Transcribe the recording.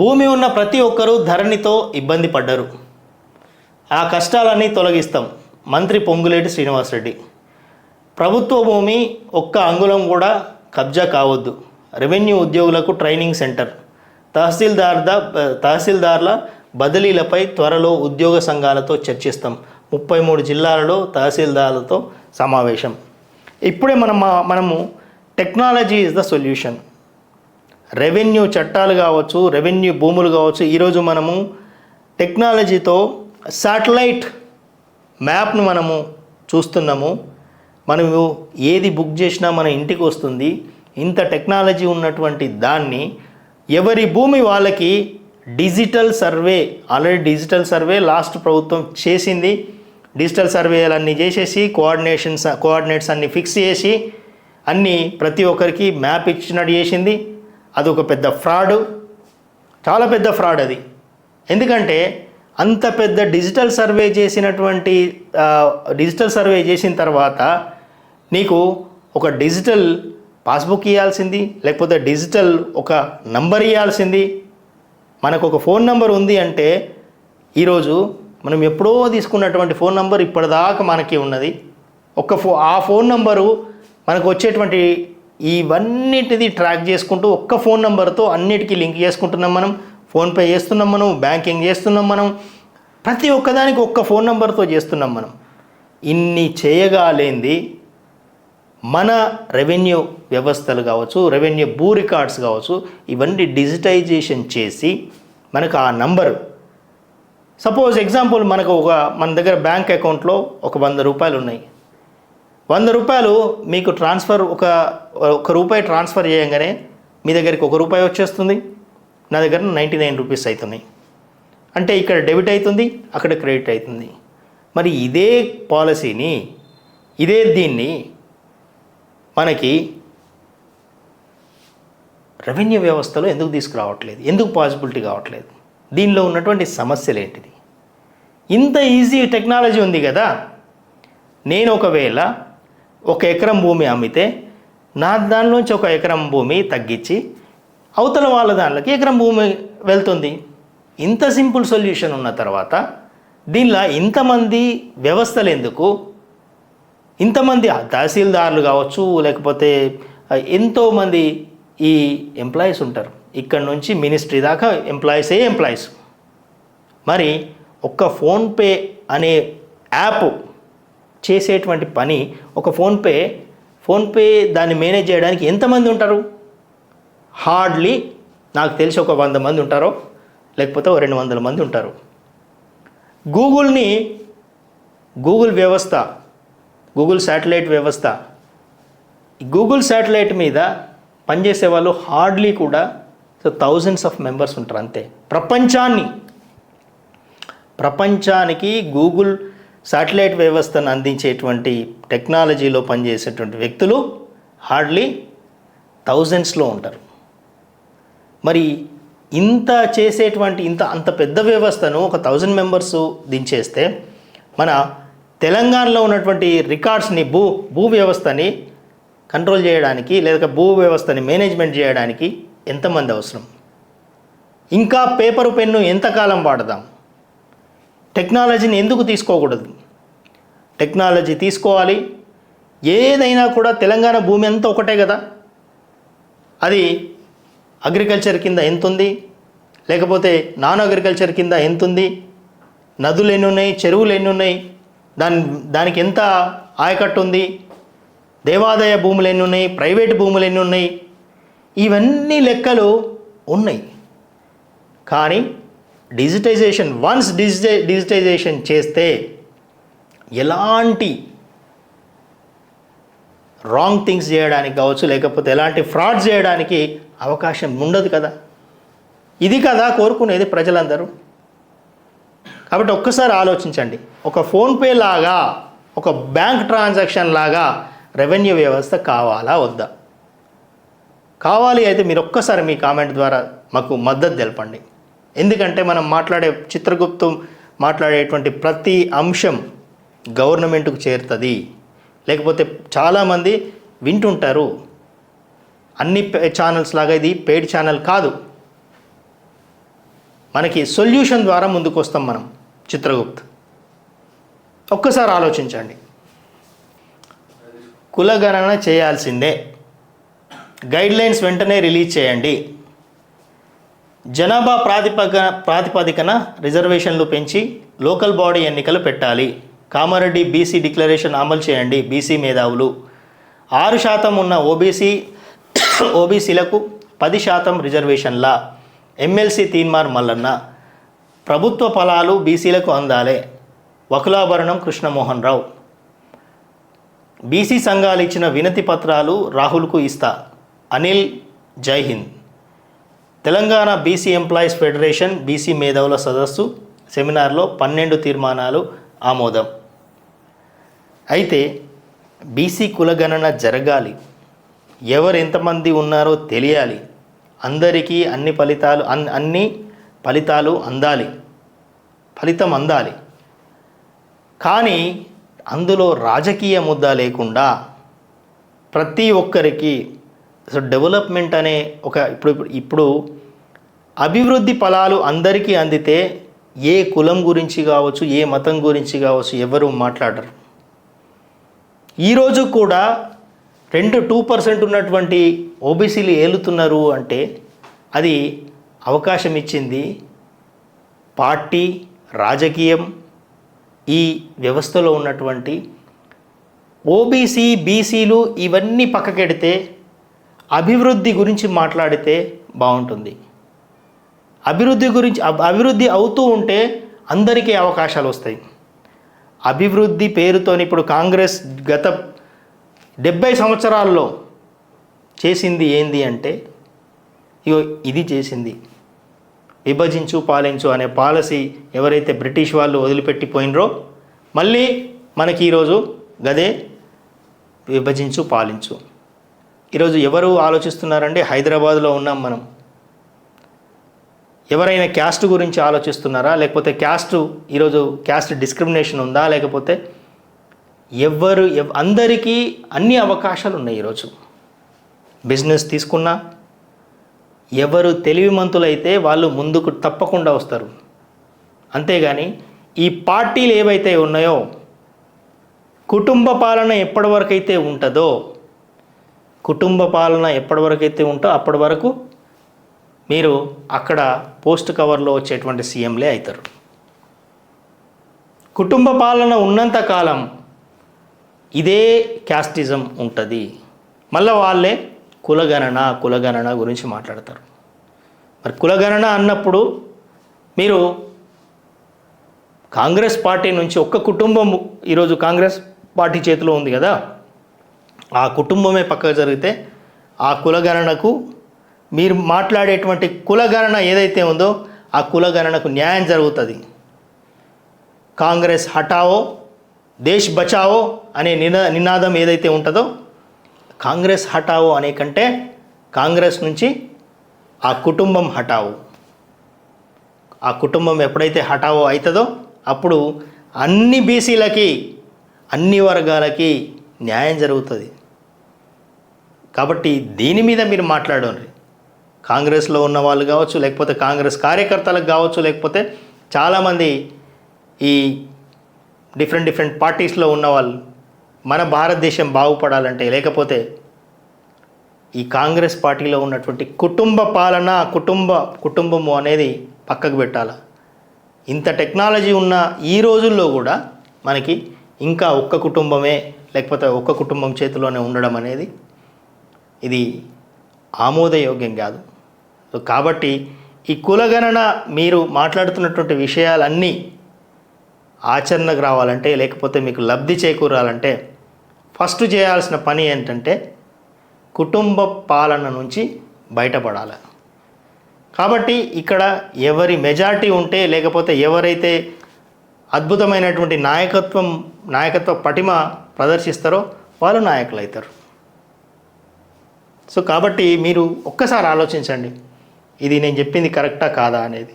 భూమి ఉన్న ప్రతి ఒక్కరూ ధరణితో ఇబ్బంది పడ్డారు. ఆ కష్టాలన్నీ తొలగిస్తాం. మంత్రి పొంగులేటి శ్రీనివాసరెడ్డి. ప్రభుత్వ భూమి ఒక్క అంగుళం కూడా కబ్జా కావద్దు. రెవెన్యూ ఉద్యోగులకు ట్రైనింగ్ సెంటర్. తహసీల్దార్ల బదిలీలపై త్వరలో ఉద్యోగ సంఘాలతో చర్చిస్తాం. 33 జిల్లాలలో తహసీల్దార్లతో సమావేశం. ఇప్పుడే మనము technology is the solution. Revenue చట్టాలు కావచ్చు, రెవెన్యూ భూములు కావచ్చు, ఈరోజు మనము టెక్నాలజీతో శాటిలైట్ మ్యాప్ను మనము చూస్తున్నాము. మనము ఏది బుక్ చేసినా మన ఇంటికి వస్తుంది. ఇంత టెక్నాలజీ ఉన్నటువంటి దాన్ని ఎవరి భూమి వాళ్ళకి digital survey, already digital survey last ప్రభుత్వం చేసింది. డిజిటల్ సర్వేలన్నీ చేసేసి కోఆర్డినేట్స్ అన్నీ ఫిక్స్ చేసి అన్నీ ప్రతి ఒక్కరికి మ్యాప్ ఇచ్చినట్టు చేసింది. అదొక పెద్ద ఫ్రాడ్, చాలా పెద్ద ఫ్రాడ్ అది. ఎందుకంటే అంత పెద్ద డిజిటల్ సర్వే చేసిన తర్వాత నీకు ఒక డిజిటల్ పాస్బుక్ ఇవ్వాల్సింది, లేకపోతే డిజిటల్ ఒక నంబర్ ఇవ్వాల్సింది. మనకు ఒక ఫోన్ నంబర్ ఉంది అంటే ఈరోజు మనం ఎప్పుడో తీసుకున్నటువంటి ఫోన్ నంబర్ ఇప్పటిదాకా మనకి ఉన్నది. ఆ ఫోన్ నంబరు మనకు వచ్చేటువంటి ఇవన్నిటిది ట్రాక్ చేసుకుంటూ ఒక్క ఫోన్ నెంబర్తో అన్నిటికీ లింక్ చేసుకుంటున్నాం. మనం ఫోన్పే చేస్తున్నాం, మనం బ్యాంకింగ్ చేస్తున్నాం, మనం ప్రతి ఒక్కదానికి ఒక్క ఫోన్ నెంబర్తో చేస్తున్నాం. మనం ఇన్ని చేయగాలేంది మన రెవెన్యూ వ్యవస్థలు కావచ్చు, రెవెన్యూ భూ రికార్డ్స్ కావచ్చు, ఇవన్నీ డిజిటైజేషన్ చేసి మనకు ఆ నంబరు, సపోజ్ ఎగ్జాంపుల్ మనకు మన దగ్గర బ్యాంక్ అకౌంట్లో ఒక 100 రూపాయలు ఉన్నాయి. 100 రూపాయలు మీకు ట్రాన్స్ఫర్ ఒక రూపాయి ట్రాన్స్ఫర్ చేయగానే మీ దగ్గరికి ₹1 వచ్చేస్తుంది, నా దగ్గర 99 రూపీస్ అవుతున్నాయి. అంటే ఇక్కడ డెబిట్ అవుతుంది, అక్కడ క్రెడిట్ అవుతుంది. మరి ఇదే పాలసీని, దీన్ని మనకి రెవెన్యూ వ్యవస్థలో ఎందుకు తీసుకురావట్లేదు? ఎందుకు పాసిబిలిటీ కావట్లేదు? దీనిలో ఉన్నటువంటి సమస్యలు ఏంటిది? ఇంత ఈజీ టెక్నాలజీ ఉంది కదా. నేను ఒకవేళ 1 ఎకరం భూమి అమ్మితే నా దానిలోంచి 1 ఎకరం భూమి తగ్గించి అవతల వాళ్ళ దానిలోకి ఎకరం భూమి వెళ్తుంది. ఇంత సింపుల్ సొల్యూషన్ ఉన్న తర్వాత దీనిలో ఇంతమంది వ్యవస్థలు ఎందుకు? ఇంతమంది తహసీల్దార్లు కావచ్చు, లేకపోతే ఎంతోమంది ఈ ఎంప్లాయీస్ ఉంటారు. ఇక్కడ నుంచి మినిస్ట్రీ దాకా ఎంప్లాయీస్. మరి ఒక్క ఫోన్పే అనే యాప్ చేసేటువంటి పని, ఒక ఫోన్పే దాన్ని మేనేజ్ చేయడానికి ఎంతమంది ఉంటారు? హార్డ్లీ నాకు తెలిసి ఒక 100 మంది ఉంటారో, లేకపోతే 200 మంది ఉంటారు. గూగుల్ శాటిలైట్ వ్యవస్థ, గూగుల్ శాటిలైట్ మీద పనిచేసే వాళ్ళు హార్డ్లీ కూడా థౌజండ్స్ ఆఫ్ మెంబర్స్ ఉంటారు అంతే. ప్రపంచానికి గూగుల్ శాటిలైట్ వ్యవస్థను అందించేటువంటి టెక్నాలజీలో పనిచేసేటువంటి వ్యక్తులు హార్డ్లీ థౌజండ్స్లో ఉంటారు. మరి అంత పెద్ద వ్యవస్థను ఒక 1000 మెంబర్స్ దించేస్తే మన తెలంగాణలో ఉన్నటువంటి రికార్డ్స్ని, భూ వ్యవస్థని కంట్రోల్ చేయడానికి, లేదా భూ వ్యవస్థని మేనేజ్మెంట్ చేయడానికి ఎంతమంది అవసరం? ఇంకా పేపరు పెన్ను ఎంతకాలం వాడదాం? టెక్నాలజీని ఎందుకు తీసుకోకూడదు? టెక్నాలజీ తీసుకోవాలి. ఏదైనా కూడా తెలంగాణ భూమి అంతా ఒకటే కదా. అది అగ్రికల్చర్ కింద ఎంతుంది, లేకపోతే నాన్ అగ్రికల్చర్ కింద ఎంతుంది, నదులు ఎన్ని ఉన్నాయి, చెరువులు ఎన్ని ఉన్నాయి, దానికి ఎంత ఆయకట్టు ఉంది, దేవాదాయ భూములు ఎన్ని ఉన్నాయి, ప్రైవేట్ భూములు ఎన్ని ఉన్నాయి, ఇవన్నీ లెక్కలు ఉన్నాయి. కానీ డిజిటైజేషన్ చేస్తే ఎలాంటి రాంగ్ థింగ్స్ చేయడానికి కావచ్చు, లేకపోతే ఎలాంటి ఫ్రాడ్ చేయడానికి అవకాశం ఉండదు కదా. ఇది కదా కోరుకునేది ప్రజలందరూ. కాబట్టి ఒక్కసారి ఆలోచించండి. ఒక ఫోన్పే లాగా, ఒక బ్యాంక్ ట్రాన్సాక్షన్ లాగా రెవెన్యూ వ్యవస్థ కావాలా వద్దా? కావాలి అయితే మీరు ఒక్కసారి మీ కామెంట్ ద్వారా మాకు మద్దతు తెలపండి. ఎందుకంటే మనం చిత్రగుప్తం మాట్లాడేటువంటి ప్రతి అంశం గవర్నమెంట్కు చేరుతుంది. లేకపోతే చాలామంది వింటుంటారు. అన్ని ఛానల్స్ లాగా ఇది పెయిడ్ ఛానల్ కాదు. మనకి సొల్యూషన్ ద్వారా ముందుకు వస్తాం మనం. చిత్రగుప్త్ ఒక్కసారి ఆలోచించండి. కులగణన చేయాల్సిందే, గైడ్లైన్స్ వెంటనే రిలీజ్ చేయండి, జనాభా ప్రాతిపదికన రిజర్వేషన్లు పెంచి లోకల్ బాడీ ఎన్నికలు పెట్టాలి, కామారెడ్డి బీసీ డిక్లరేషన్ అమలు చేయండి, బీసీ మేధావులు 6% ఉన్న ఓబీసీలకు 10% రిజర్వేషన్ల, ఎమ్మెల్సీ తీన్మార్ మల్లన్న, ప్రభుత్వ ఫలాలు బీసీలకు అందాలే, వకులాభరణం కృష్ణమోహన్ రావు, బీసీ సంఘాలు ఇచ్చిన వినతి పత్రాలు రాహుల్కు ఇస్తా, అనిల్ జై Hind, Telangana BC employees federation BC మేధావుల సదస్సు సెమినార్లో 12 తీర్మానాలు ఆమోదం. అయితే బీసీ కులగణన జరగాలి, ఎవరు ఎంతమంది ఉన్నారో తెలియాలి, అందరికీ అన్ని ఫలితాలు అందాలి, ఫలితం అందాలి. కానీ అందులో రాజకీయ ముద్ద లేకుండా ప్రతి ఒక్కరికి డెవలప్మెంట్ అనే ఒక ఇప్పుడు అభివృద్ధి ఫలాలు అందరికీ అందితే ఏ కులం గురించి కావచ్చు, ఏ మతం గురించి కావచ్చు ఎవరు మాట్లాడరు. ఈరోజు కూడా 2% ఉన్నటువంటి ఓబీసీలు ఏలుతున్నారు అంటే అది అవకాశం ఇచ్చింది పార్టీ, రాజకీయం, ఈ వ్యవస్థలో ఉన్నటువంటి ఓబీసీ, బీసీలు ఇవన్నీ పక్కకెడితే అభివృద్ధి గురించి మాట్లాడితే బాగుంటుంది. అభివృద్ధి అవుతూ ఉంటే అందరికీ అవకాశాలు వస్తాయి. అభివృద్ధి పేరుతోని ఇప్పుడు కాంగ్రెస్ గత 70 సంవత్సరాల్లో చేసింది ఏంది అంటే ఇది చేసింది. విభజించు పాలించు అనే పాలసీ ఎవరైతే బ్రిటిష్ వాళ్ళు వదిలిపెట్టిపోయినరో మళ్ళీ మనకి ఈరోజు గదే విభజించు పాలించు. ఈరోజు ఎవరు ఆలోచిస్తున్నారంటే హైదరాబాద్లో ఉన్నాం మనం. ఎవరైనా క్యాస్ట్ గురించి ఆలోచిస్తున్నారా? లేకపోతే ఈరోజు క్యాస్ట్ డిస్క్రిమినేషన్ ఉందా? లేకపోతే అందరికీ అన్ని అవకాశాలు ఉన్నాయి. ఈరోజు బిజినెస్ తీసుకున్నా ఎవరు తెలివిమంతులైతే వాళ్ళు ముందుకు తప్పకుండా వస్తారు. అంతేగాని ఈ పార్టీలు ఏవైతే ఉన్నాయో కుటుంబ పాలన ఎప్పటివరకైతే ఉంటుందో అప్పటి వరకు మీరు అక్కడ పోస్ట్ కవర్లో వచ్చేటువంటి సీఎంలే అవుతారు. కుటుంబ పాలన ఉన్నంతకాలం ఇదే క్యాస్టిజం ఉంటుంది. మళ్ళీ వాళ్ళే కులగణన గురించి మాట్లాడతారు. మరి కులగణన అన్నప్పుడు మీరు కాంగ్రెస్ పార్టీ నుంచి ఒక్క కుటుంబం ఈరోజు కాంగ్రెస్ పార్టీ చేతిలో ఉంది కదా, ఆ కుటుంబమే పక్కకు జరిగితే ఆ కులగణనకు మీరు మాట్లాడేటువంటి కులగణన ఏదైతే ఉందో ఆ కులగణనకు న్యాయం జరుగుతుంది. కాంగ్రెస్ హటావో దేశ్ బచావో అనే నినాదం ఏదైతే ఉంటుందో కాంగ్రెస్ హటావో అనే కంటే కాంగ్రెస్ నుంచి ఆ కుటుంబం హటావో. ఆ కుటుంబం ఎప్పుడైతే హటావో అవుతుందో అప్పుడు అన్ని బీసీలకి, అన్ని వర్గాలకి న్యాయం జరుగుతుంది. కాబట్టి దీని మీద మీరు మాట్లాడండి. కాంగ్రెస్లో ఉన్న వాళ్ళు కావచ్చు, లేకపోతే కాంగ్రెస్ కార్యకర్తలకు కావచ్చు, లేకపోతే చాలామంది ఈ డిఫరెంట్ పార్టీస్లో ఉన్నవాళ్ళు మన భారతదేశం బాగుపడాలంటే, లేకపోతే ఈ కాంగ్రెస్ పార్టీలో ఉన్నటువంటి కుటుంబ పాలన, కుటుంబము అనేది పక్కకు పెట్టాలి. ఇంత టెక్నాలజీ ఉన్న ఈ రోజుల్లో కూడా మనకి ఇంకా ఒక్క కుటుంబమే, లేకపోతే ఒక్క కుటుంబం చేతిలోనే ఉండడం అనేది ఇది ఆమోదయోగ్యం కాదు. కాబట్టి ఈ కులగణన మీరు మాట్లాడుతున్నటువంటి విషయాలన్నీ ఆచరణకు రావాలంటే, లేకపోతే మీకు లబ్ధి చేకూరాలంటే ఫస్ట్ చేయాల్సిన పని ఏంటంటే కుటుంబ పాలన నుంచి బయటపడాలి. కాబట్టి ఇక్కడ ఎవరి మెజారిటీ ఉంటే, లేకపోతే ఎవరైతే అద్భుతమైనటువంటి నాయకత్వ పటిమ ప్రదర్శిస్తారో వాళ్ళు నాయకులు అవుతారు. సో కాబట్టి మీరు ఒక్కసారి ఆలోచించండి, ఇది నేను చెప్పింది కరెక్టా కాదా అనేది.